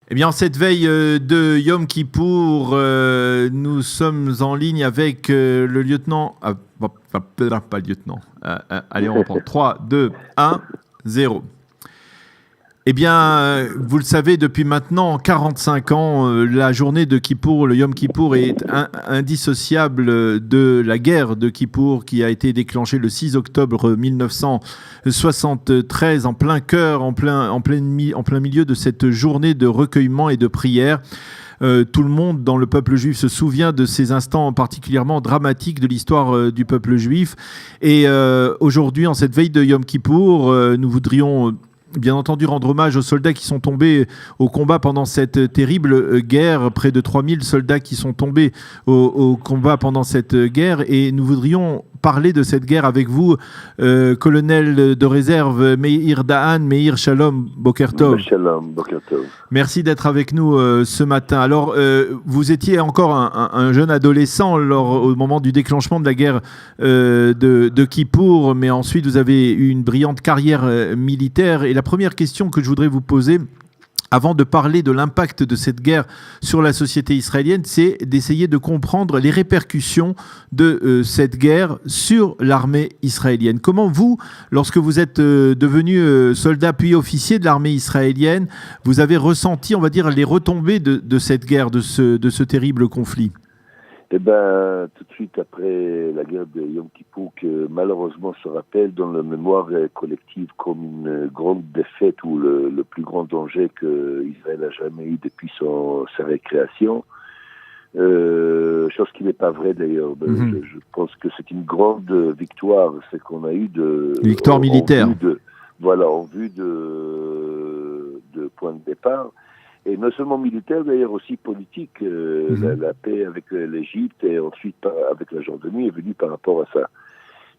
Eh bien, en cette veille de Yom Kippour, nous sommes en ligne avec le lieutenant. Pas le lieutenant. Allez, on reprend. 3, 2, 1, 0. Eh bien, vous le savez, depuis maintenant 45 ans, la journée de Kippour, le Yom Kippour, est indissociable de la guerre de Kippour qui a été déclenchée le 6 octobre 1973, en plein cœur, en plein milieu de cette journée de recueillement et de prière. Tout le monde dans le peuple juif se souvient de ces instants particulièrement dramatiques de l'histoire du peuple juif. Et aujourd'hui, en cette veille de Yom Kippour, nous voudrions bien entendu rendre hommage aux soldats qui sont tombés au combat pendant cette terrible guerre, près de 3000 soldats qui sont tombés au combat pendant cette guerre, et nous voudrions parler de cette guerre avec vous, colonel de réserve Meir Dahan. Meir, shalom, boker tov. Shalom, boker tov. Merci d'être avec nous ce matin. Alors, vous étiez encore un jeune adolescent au moment du déclenchement de la guerre de Kippour, mais ensuite vous avez eu une brillante carrière militaire. Et la première question que je voudrais vous poser, avant de parler de l'impact de cette guerre sur la société israélienne, c'est d'essayer de comprendre les répercussions de cette guerre sur l'armée israélienne. Comment vous, lorsque vous êtes devenu soldat puis officier de l'armée israélienne, vous avez ressenti, on va dire, les retombées de cette guerre, de ce terrible conflit ? Eh bien, tout de suite après la guerre de Yom Kippour, que malheureusement se rappelle dans la mémoire collective comme une grande défaite ou le plus grand danger que Israël a jamais eu depuis sa récréation, chose qui n'est pas vraie d'ailleurs. Je pense que c'est une grande victoire, c'est qu'on a eu victoire militaire. En vue de point de départ. Et non seulement militaire, d'ailleurs aussi politique. La paix avec l'Égypte et ensuite avec la Jordanie est venue par rapport à ça.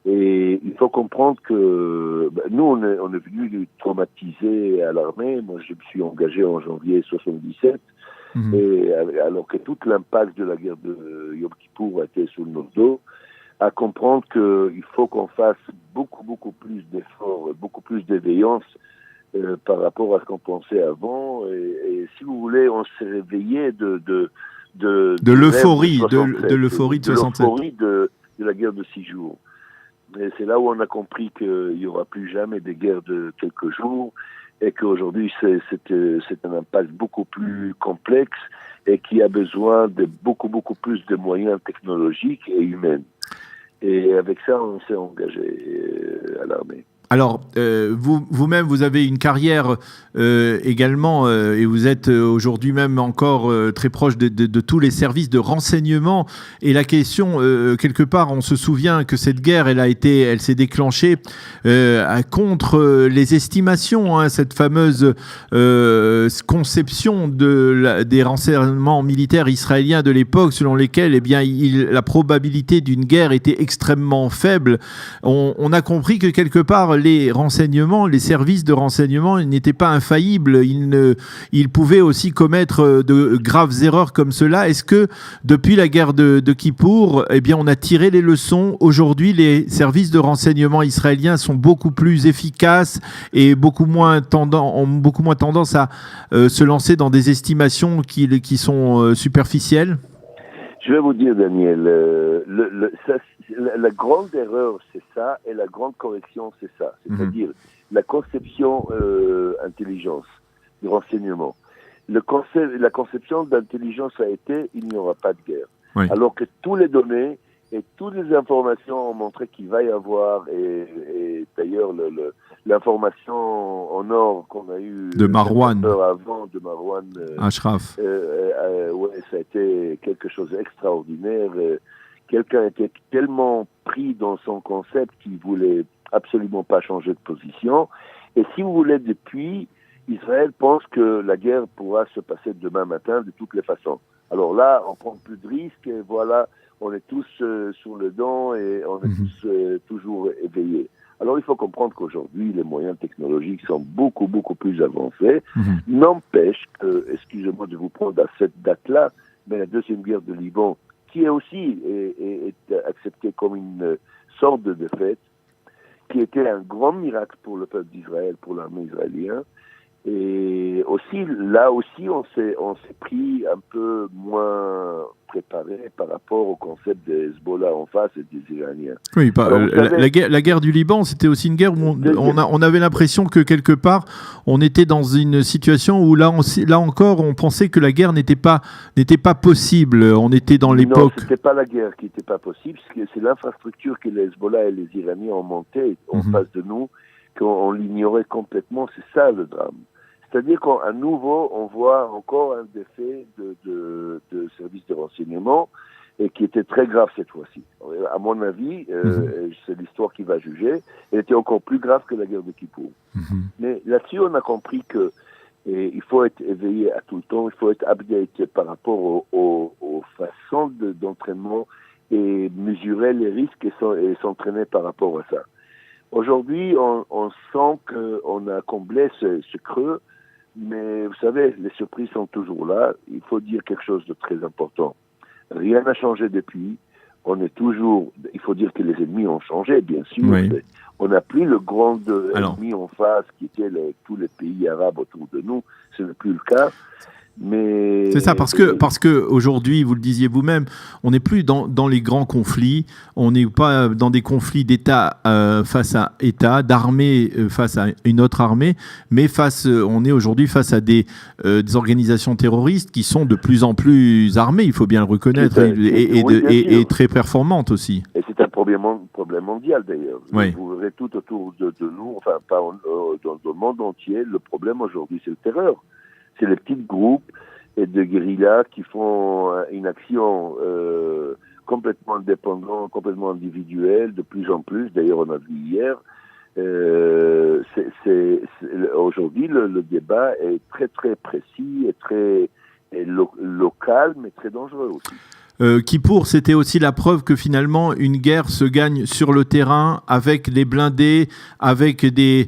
Et il faut comprendre que nous, on est venus traumatisés à l'armée. Moi, je me suis engagé en janvier 77. Et alors que tout l'impact de la guerre de Yom Kippour a été sur nos dos, à comprendre qu'il faut qu'on fasse beaucoup plus d'efforts, beaucoup plus d'éveillance par rapport à ce qu'on pensait avant, et si vous voulez, on s'est réveillé de l'euphorie de l'euphorie de 67, de la guerre de 6 jours. Et c'est là où on a compris qu'il n'y aura plus jamais des guerres de quelques jours, et qu'aujourd'hui c'est un impact beaucoup plus complexe et qui a besoin de beaucoup plus de moyens technologiques et humains. Et avec ça, on s'est engagé à l'armée. Alors, vous-même, vous avez une carrière également, et vous êtes aujourd'hui même encore très proche de tous les services de renseignement. Et la question, quelque part, on se souvient que cette guerre, elle s'est déclenchée contre les estimations, cette fameuse conception des renseignements militaires israéliens de l'époque, selon lesquels, eh bien, la probabilité d'une guerre était extrêmement faible. On a compris que quelque part, les renseignements, les services de renseignement n'étaient pas infaillibles. Ils pouvaient aussi commettre de graves erreurs comme cela. Est-ce que depuis la guerre de Kippour, eh bien, on a tiré les leçons? Aujourd'hui, les services de renseignement israéliens sont beaucoup plus efficaces et ont beaucoup moins tendance à se lancer dans des estimations qui sont superficielles? Je vais vous dire, Daniel, la grande erreur, c'est ça, et la grande correction, c'est ça. C'est-à-dire la conception intelligence, du renseignement. La conception d'intelligence a été, il n'y aura pas de guerre. Oui. Alors que tous les données et toutes les informations ont montré qu'il va y avoir, et d'ailleurs l'information en or qu'on a eue de Marwan avant, de Marwan Ashraf, ça a été quelque chose d'extraordinaire. Quelqu'un était tellement pris dans son concept qu'il voulait absolument pas changer de position. Et si vous voulez, depuis, Israël pense que la guerre pourra se passer demain matin de toutes les façons. Alors là, on prend plus de risques, et voilà, on est tous sur le dent et on est tous toujours éveillés. Alors il faut comprendre qu'aujourd'hui, les moyens technologiques sont beaucoup plus avancés. N'empêche que, excusez-moi de vous prendre à cette date-là, mais la deuxième guerre de Liban, qui est aussi est acceptée comme une sorte de défaite, qui était un grand miracle pour le peuple d'Israël, pour l'armée israélienne, Et aussi, là aussi, on s'est pris un peu moins préparé par rapport au concept des Hezbollah en face et des Iraniens. Oui, la guerre du Liban, c'était aussi une guerre où on avait l'impression que quelque part, on était dans une situation où là encore, on pensait que la guerre n'était pas possible. On était dans l'époque... Non, c'était pas la guerre qui n'était pas possible, c'est l'infrastructure que les Hezbollah et les Iraniens ont montée en face de nous, qu'on l'ignorait complètement. C'est ça le drame. C'est-à-dire qu'à nouveau, on voit encore un défait de services de renseignement et qui était très grave cette fois-ci. À mon avis, c'est l'histoire qui va juger, elle était encore plus grave que la guerre de Kippour. Mais là-dessus, on a compris que il faut être éveillé à tout le temps, il faut être updaté par rapport aux façons d'entraînement et mesurer les risques et s'entraîner par rapport à ça. Aujourd'hui, on sent qu'on a comblé ce creux. Mais vous savez, les surprises sont toujours là. Il faut dire quelque chose de très important. Rien n'a changé depuis. On est toujours... Il faut dire que les ennemis ont changé, bien sûr. Oui. On n'a plus le grand ennemi en face qui était tous les pays arabes autour de nous. Ce n'est plus le cas. Mais... C'est ça, parce que aujourd'hui, vous le disiez vous-même, on n'est plus dans les grands conflits, on n'est pas dans des conflits d'État face à État, d'armée face à une autre armée, mais on est aujourd'hui face à des organisations terroristes qui sont de plus en plus armées, il faut bien le reconnaître, et très performantes aussi. Et c'est un problème mondial d'ailleurs. Oui. Vous verrez tout autour de nous, enfin pas dans le monde entier, le problème aujourd'hui c'est le terreur. C'est les petits groupes et de guérillas qui font une action complètement indépendante, complètement individuelle, de plus en plus. D'ailleurs, on a vu hier. Aujourd'hui, le débat est très très précis et très local, mais très dangereux aussi. Kippour, c'était aussi la preuve que finalement une guerre se gagne sur le terrain avec les blindés, avec des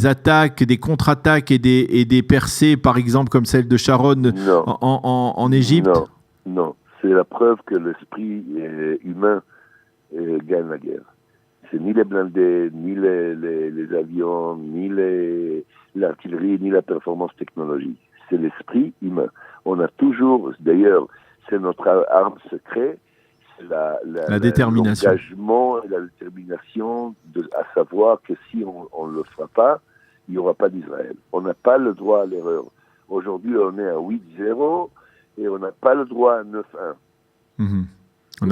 attaques, des contre-attaques et des percées, par exemple comme celle de Sharon en Égypte. Non, c'est la preuve que l'esprit humain gagne la guerre. C'est ni les blindés, ni les avions, ni l'artillerie, ni la performance technologique. C'est l'esprit humain. On a toujours, d'ailleurs, c'est notre arme secrète, c'est la détermination. L'engagement et la détermination à savoir que si on ne le fera pas, il n'y aura pas d'Israël. On n'a pas le droit à l'erreur. Aujourd'hui, on est à 8-0 et on n'a pas le droit à 9-1. On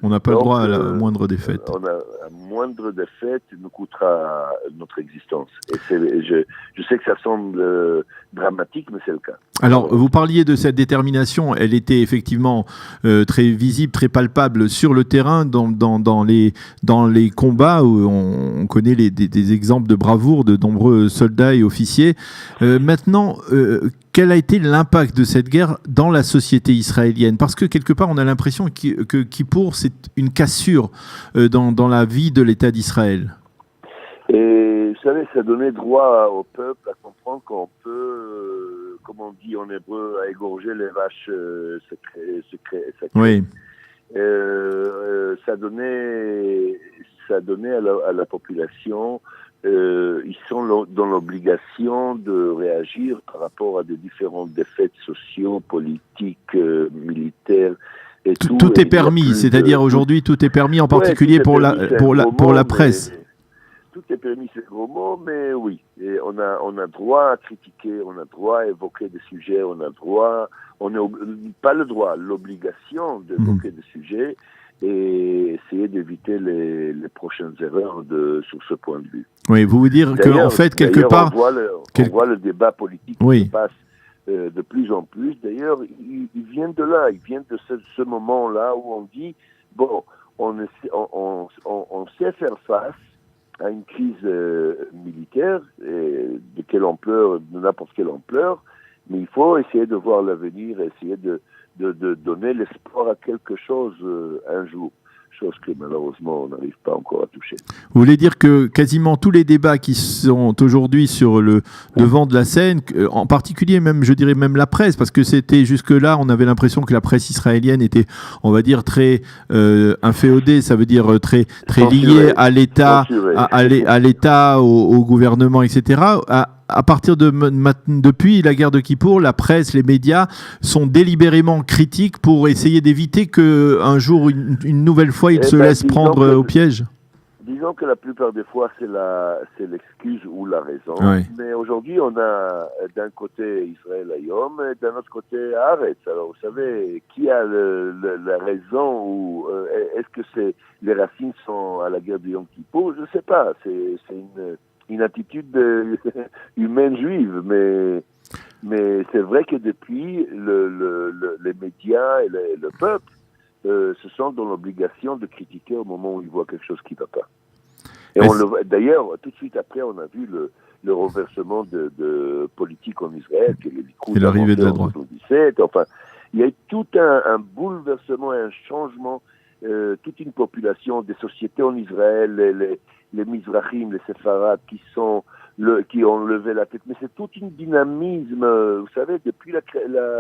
n'a pas le droit à la moindre défaite. La moindre défaite nous coûtera notre existence. Et je sais que ça semble dramatique, mais c'est le cas. Alors, vous parliez de cette détermination, elle était effectivement très visible, très palpable sur le terrain, dans les combats où on connaît des exemples de bravoure de nombreux soldats et officiers. Maintenant, quel a été l'impact de cette guerre dans la société israélienne? Parce que quelque part, on a l'impression que Kippour, c'est une cassure dans la vie de l'État d'Israël. Et vous savez, ça donnait droit au peuple à comprendre qu'on peut, comme on dit en hébreu, à égorger les vaches secrètes. Oui. Ça donnait à la population, ils sont dans l'obligation de réagir par rapport à des différentes défaites sociaux, politiques, militaires. Et tout est permis, c'est-à-dire aujourd'hui tout est permis, en particulier pour la presse. Tout est permis, c'est le gros mot, mais oui. Et on a droit à critiquer, on a droit à évoquer des sujets, on n'a pas le droit, l'obligation d'évoquer des sujets et essayer d'éviter les prochaines erreurs sur ce point de vue. Oui, vous voulez dire qu'en fait, quelque part... On voit le débat politique qui se passe de plus en plus. D'ailleurs, il vient de là, il vient de ce moment-là où on dit, bon, on sait faire face à une crise militaire, de quelle ampleur, de n'importe quelle ampleur, mais il faut essayer de voir l'avenir, essayer de donner l'espoir à quelque chose un jour. Chose que malheureusement on n'arrive pas encore à toucher. Vous voulez dire que quasiment tous les débats qui sont aujourd'hui sur le devant de la scène, en particulier même, je dirais même la presse, parce que c'était jusque-là, on avait l'impression que la presse israélienne était, on va dire, très inféodée, ça veut dire très liée à l'État, à l'État, au gouvernement, etc., à partir depuis la guerre de Kippour, la presse, les médias sont délibérément critiques pour essayer d'éviter qu'un jour, une nouvelle fois, ils se laissent prendre au piège. Disons que la plupart des fois, c'est l'excuse ou la raison. Oui. Mais aujourd'hui, on a d'un côté Israël Hayom et d'un autre côté Haaretz. Alors, vous savez, qui a la raison ou est-ce que les racines sont à la guerre de Yom Kippour? Je ne sais pas. C'est une attitude humaine juive. Mais c'est vrai que depuis, les médias et le peuple se sentent dans l'obligation de critiquer au moment où ils voient quelque chose qui ne va pas. Et d'ailleurs, tout de suite après, on a vu le renversement de politique en Israël, qui est le Likoud, et l'arrivée de la droite. 2017. Enfin, il y a eu tout un bouleversement, un changement, toute une population, des sociétés en Israël, les Mizrahim, les Séfarades qui ont levé la tête. Mais c'est tout un dynamisme, vous savez, depuis la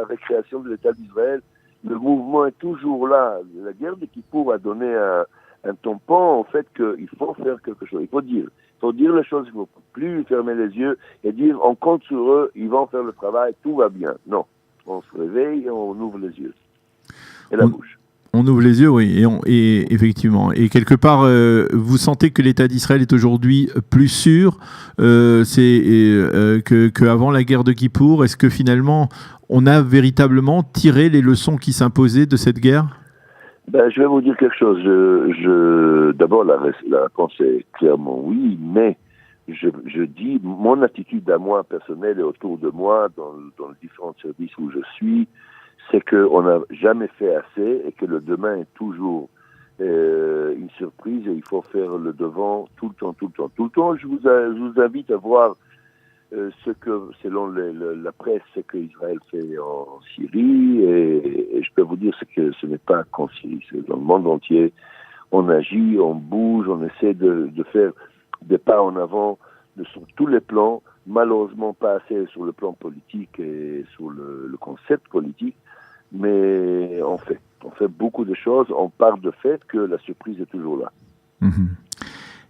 récréation de l'État d'Israël, le mouvement est toujours là. La guerre de Kippour a donné un tampon, en fait, qu'il faut faire quelque chose. Il faut dire les choses, il ne faut plus fermer les yeux et dire on compte sur eux, ils vont faire le travail, tout va bien. Non. On se réveille et on ouvre les yeux. Et la bouche. On ouvre les yeux, oui, et effectivement. Et quelque part, vous sentez que l'État d'Israël est aujourd'hui plus sûr qu'avant la guerre de Kippour. Est-ce que finalement, on a véritablement tiré les leçons qui s'imposaient de cette guerre? Je vais vous dire quelque chose. D'abord, la réponse est clairement oui, mais je dis, mon attitude à moi personnelle et autour de moi, dans les différents services où je suis, c'est qu'on n'a jamais fait assez et que le demain est toujours une surprise et il faut faire le devant tout le temps. Tout le temps, je vous invite à voir ce que, selon la presse, ce que Israël fait en Syrie et je peux vous dire que ce n'est pas qu'en Syrie, c'est dans le monde entier. On agit, on bouge, on essaie de faire des pas en avant sur tous les plans, malheureusement pas assez sur le plan politique et sur le concept politique, mais on fait beaucoup de choses, on part de fait que la surprise est toujours là. Mmh.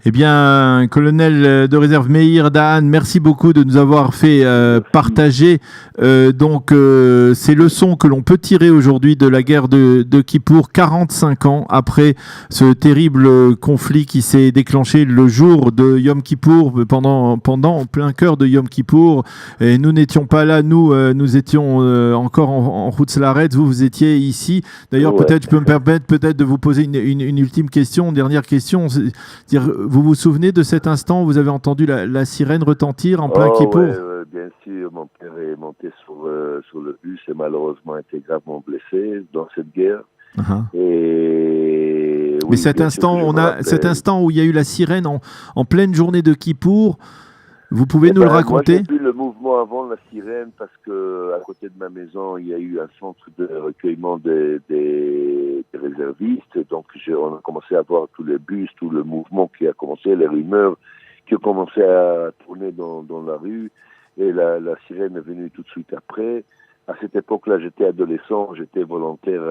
Eh bien, colonel de réserve Meir Dahan, merci beaucoup de nous avoir fait partager ces leçons que l'on peut tirer aujourd'hui de la guerre de Kippour, 45 ans après ce terrible conflit qui s'est déclenché le jour de Yom Kippour, pendant en plein cœur de Yom Kippour. Et nous n'étions pas là, nous étions encore en Chutz La'aretz, vous étiez ici. D'ailleurs, peut-être je peux me permettre de vous poser une ultime question, dernière question. C'est-à-dire, vous vous souvenez de cet instant où vous avez entendu la sirène retentir en plein Kippour? Bien sûr, mon père est monté sur le bus et malheureusement été gravement blessé dans cette guerre. Et mais cet instant où il y a eu la sirène en pleine journée de Kippour, vous pouvez nous le raconter? Moi, j'ai vu le mouvement avant la sirène parce que à côté de ma maison, il y a eu un centre de recueillement des réservistes. Donc, on a commencé à voir tous les bus, tout le mouvement qui a commencé, les rumeurs qui ont commencé à tourner dans la rue. Et la sirène est venue tout de suite après. À cette époque-là, j'étais adolescent, j'étais volontaire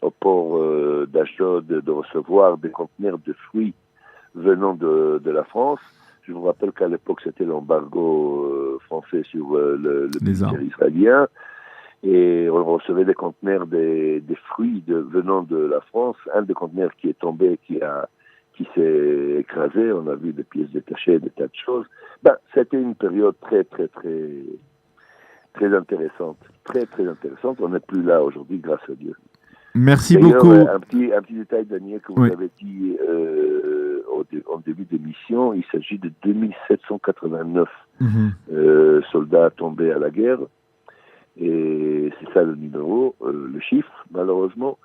au port d'Ashdod de recevoir des conteneurs de fruits venant de la France. Je vous rappelle qu'à l'époque, c'était l'embargo français sur le ministère israélien. Et on recevait des conteneurs des fruits venant de la France. Un des conteneurs qui est tombé, qui s'est écrasé. On a vu des pièces détachées, des tas de choses. C'était une période très, très, très, très intéressante. Très, très intéressante. On n'est plus là aujourd'hui, grâce à Dieu. Merci beaucoup. Un petit détail, Daniel, que vous avez dit en début d'émission, il s'agit de 2789 soldats tombés à la guerre. Et c'est ça le numéro, le chiffre, malheureusement.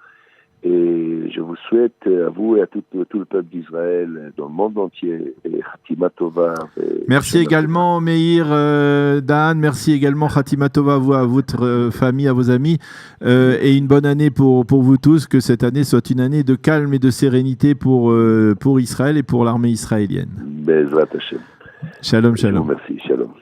Et je vous souhaite, à vous et à tout le peuple d'Israël, dans le monde entier, et Khatima Tova. Merci également, Meir Dahan. Merci également, Khatima Tova, à votre famille, à vos amis. Et une bonne année pour vous tous. Que cette année soit une année de calme et de sérénité pour Israël et pour l'armée israélienne. Bezrat Hashem. Shalom, shalom. Merci, shalom.